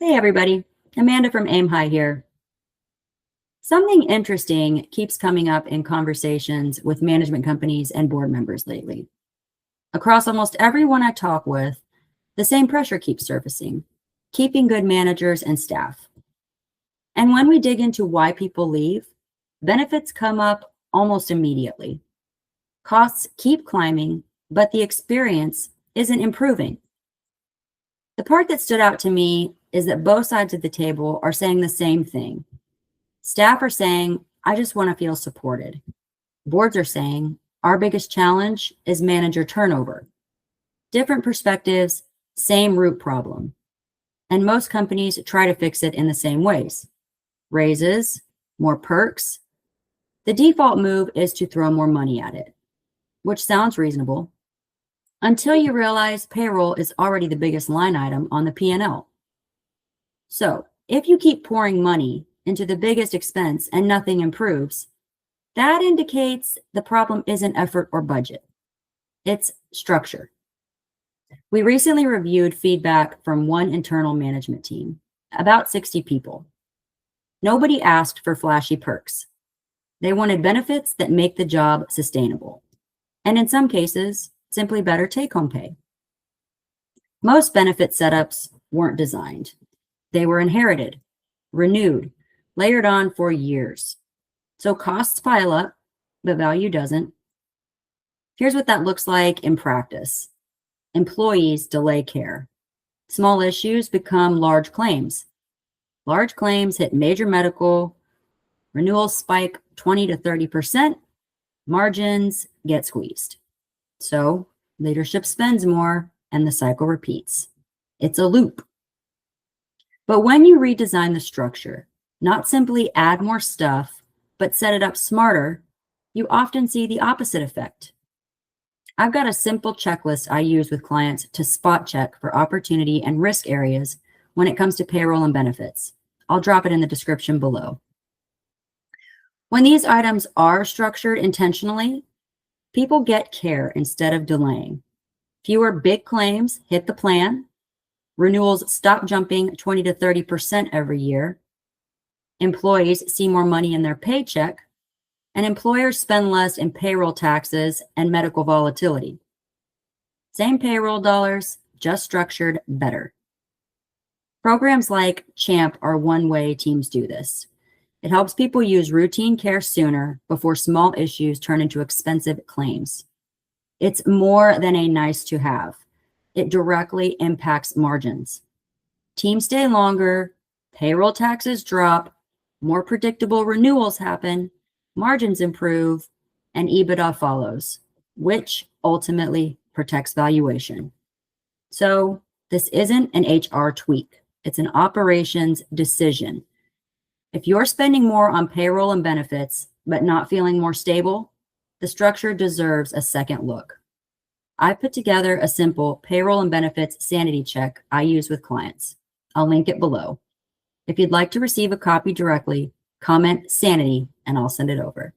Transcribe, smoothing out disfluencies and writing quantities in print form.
Hey everybody, Amanda from Aim High here. Something interesting keeps coming up in conversations with management companies and board members lately. Across almost everyone I talk with, the same pressure keeps surfacing, keeping good managers and staff. And when we dig into why people leave, benefits come up almost immediately. Costs keep climbing, but the experience isn't improving. The part that stood out to me is that both sides of the table are saying the same thing. Staff are saying, I just want to feel supported. Boards are saying, our biggest challenge is manager turnover. Different perspectives, same root problem. And most companies try to fix it in the same ways. Raises, more perks. The default move is to throw more money at it, which sounds reasonable, until you realize payroll is already the biggest line item on the P&L. So if you keep pouring money into the biggest expense and nothing improves, that indicates the problem isn't effort or budget. It's structure. We recently reviewed feedback from one internal management team, about 60 people. Nobody asked for flashy perks. They wanted benefits that make the job sustainable, and in some cases, simply better take-home pay. Most benefit setups weren't designed. They were inherited, renewed, layered on for years. So costs pile up, but value doesn't. Here's what that looks like in practice. Employees delay care. Small issues become large claims. Large claims hit major medical. Renewals spike 20 to 30%. Margins get squeezed. So leadership spends more and the cycle repeats. It's a loop. But when you redesign the structure, not simply add more stuff, but set it up smarter, you often see the opposite effect. I've got a simple checklist I use with clients to spot check for opportunity and risk areas when it comes to payroll and benefits. I'll drop it in the description below. When these items are structured intentionally, people get care instead of delaying. Fewer big claims hit the plan. Renewals stop jumping 20 to 30% every year. Employees see more money in their paycheck, and employers spend less in payroll taxes and medical volatility. Same payroll dollars, just structured better. Programs like CHAMP are one way teams do this. It helps people use routine care sooner before small issues turn into expensive claims. It's more than a nice to have. It directly impacts margins. Teams stay longer, payroll taxes drop, more predictable renewals happen, margins improve, and EBITDA follows, which ultimately protects valuation. So this isn't an HR tweak. It's an operations decision. If you're spending more on payroll and benefits, but not feeling more stable, the structure deserves a second look. I put together a simple payroll and benefits sanity check I use with clients. I'll link it below. If you'd like to receive a copy directly, comment Sanity and I'll send it over.